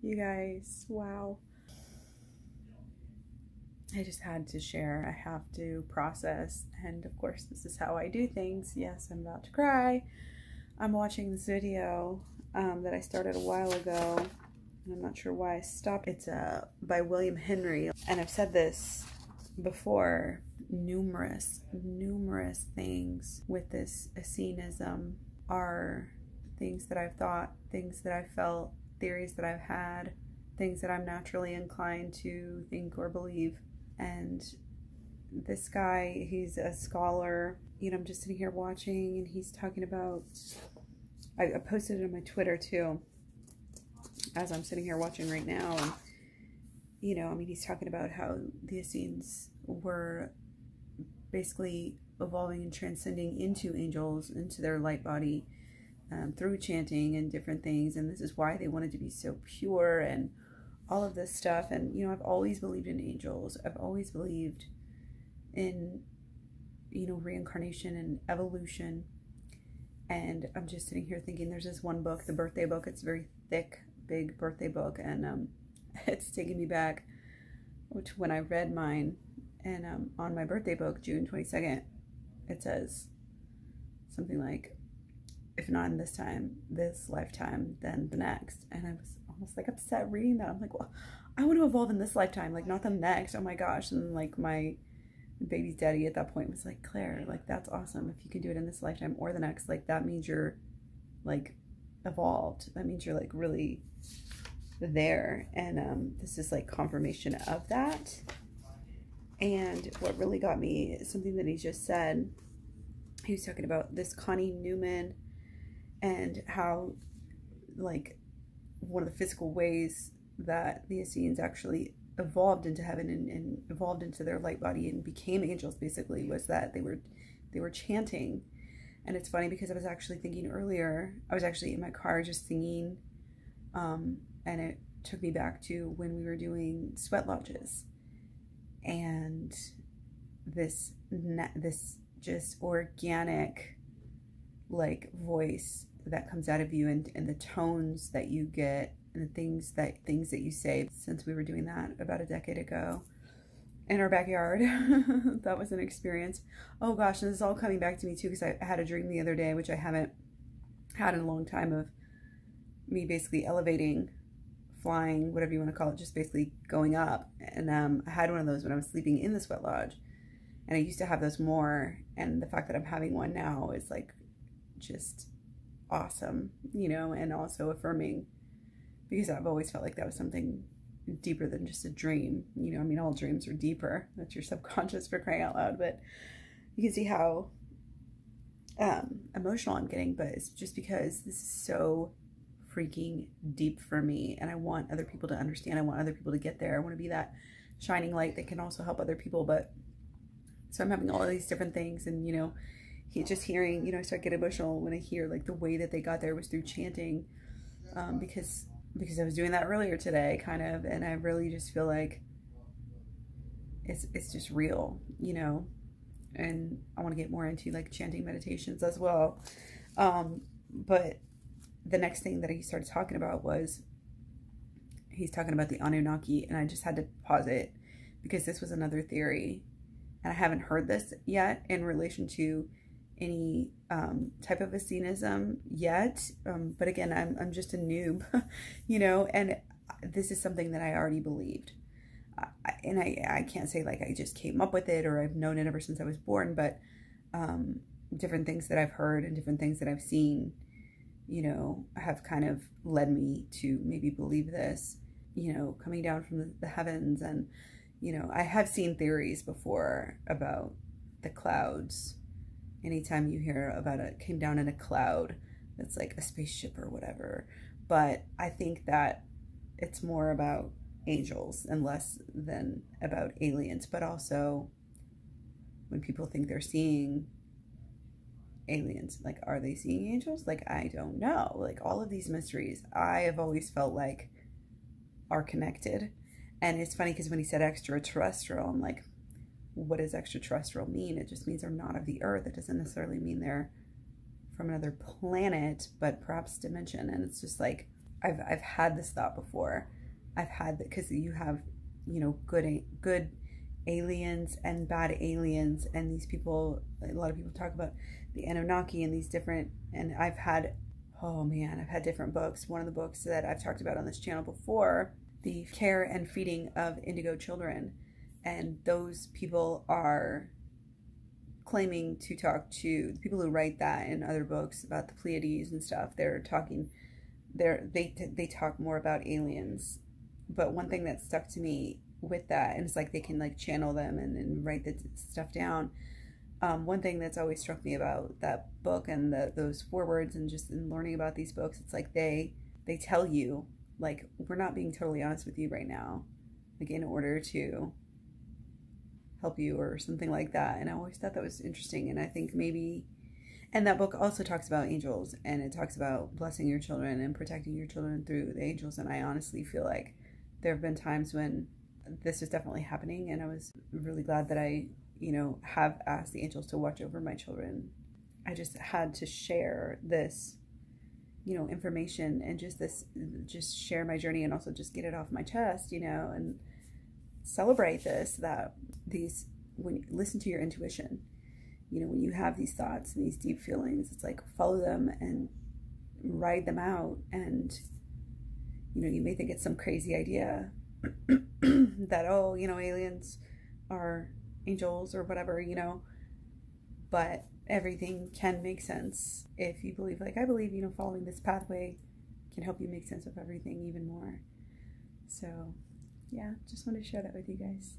You guys, wow. I just had to share. I have to process. And of course, this is how I do things. Yes, I'm about to cry. I'm watching this video that I started a while ago. And I'm not sure why I stopped. It's by William Henry. And I've said this before. Numerous things with this Essenism are things that I've thought, things that I've felt, theories that I've had, things that I'm naturally inclined to think or believe. And this guy, he's a scholar. You know, I'm just sitting here watching, and he's talking about, I posted it on my Twitter too, as I'm sitting here watching right now. And, you know, I mean, he's talking about how the Essenes were basically evolving and transcending into angels, into their light body, through chanting and different things. And this is why they wanted to be so pure and all of this stuff. And, you know, I've always believed in angels. I've always believed in, you know, reincarnation and evolution. And I'm just sitting here thinking, there's this one book, the birthday book. It's a very thick, big birthday book. And it's taking me back to when I read mine. And on my birthday book, June 22nd, it says something like, if not in this lifetime, then the next. And I was almost like upset reading that. I'm like, well, I want to evolve in this lifetime, like not the next. Oh my gosh. And like my baby's daddy at that point was like, Claire, like that's awesome. If you can do it in this lifetime or the next, like that means you're like evolved. That means you're like really there. And this is like confirmation of that. And what really got me is something that he just said. He was talking about this Connie Newman and how, like, one of the physical ways that the Essenes actually evolved into heaven and evolved into their light body and became angels, basically, was that they were chanting. And it's funny because I was actually thinking earlier, I was actually in my car just singing, and it took me back to when we were doing sweat lodges. And this just organic like voice that comes out of you, and the tones that you get, and the things that you say. Since we were doing that about a decade ago in our backyard, that was an experience. Oh gosh, and this is all coming back to me too, because I had a dream the other day, which I haven't had in a long time, of me basically elevating, flying, whatever you want to call it, just basically going up. And I had one of those when I was sleeping in the sweat lodge, and I used to have those more, and the fact that I'm having one now is like just awesome, you know, and also affirming, because I've always felt like that was something deeper than just a dream, you know. I mean, all dreams are deeper. That's your subconscious, for crying out loud. But you can see how emotional I'm getting, but it's just because this is so freaking deep for me, and I want other people to understand. I want other people to get there. I want to be that shining light that can also help other people. But so I'm having all of these different things, and you know, just hearing, you know, I start getting emotional when I hear like the way that they got there was through chanting, because I was doing that earlier today, kind of, and I really just feel like it's just real, you know. And I want to get more into like chanting meditations as well. But the next thing that he started talking about was, he's talking about the Anunnaki, and I just had to pause it because this was another theory, and I haven't heard this yet in relation to any type of Essenism yet. But again, I'm just a noob, you know, and this is something that I already believed. And I can't say like I just came up with it or I've known it ever since I was born, but different things that I've heard and different things that I've seen, you know, have kind of led me to maybe believe this, you know, coming down from the heavens. And, you know, I have seen theories before about the clouds. Anytime you hear about it came down in a cloud, it's like a spaceship or whatever. But I think that it's more about angels and less than about aliens. But also, when people think they're seeing aliens, like, are they seeing angels? Like, I don't know. Like, all of these mysteries, I have always felt like are connected. And it's funny because when he said extraterrestrial, I'm like, what does extraterrestrial mean? It just means they're not of the earth. It doesn't necessarily mean they're from another planet, but perhaps dimension. And it's just like, I've had this thought before. I've had that because you have, you know, good aliens and bad aliens, and these people, a lot of people talk about the Anunnaki and these different, and I've had, oh man, I've had different books. One of the books that I've talked about on this channel before, the care and feeding of indigo children, and those people are claiming to talk to the people who write that in other books about the Pleiades and stuff. They're talking, they talk more about aliens. But one thing that stuck to me with that, and it's like they can like channel them and write the stuff down. One thing that's always struck me about that book and those forewords, and just in learning about these books, it's like they tell you, like, we're not being totally honest with you right now, like in order to help you or something like that. And I always thought that was interesting. And I think maybe, and that book also talks about angels, and it talks about blessing your children and protecting your children through the angels. And I honestly feel like there have been times when this is definitely happening, and I was really glad that I, you know, have asked the angels to watch over my children. I just had to share this, you know, information, and just share my journey, and also just get it off my chest, you know, and celebrate this, that these, when you listen to your intuition, you know, when you have these thoughts and these deep feelings, it's like follow them and ride them out. And, you know, you may think it's some crazy idea that, oh, you know, aliens are angels or whatever, you know, but everything can make sense if you believe, like I believe, you know, following this pathway can help you make sense of everything even more. So yeah, just wanted to share that with you guys.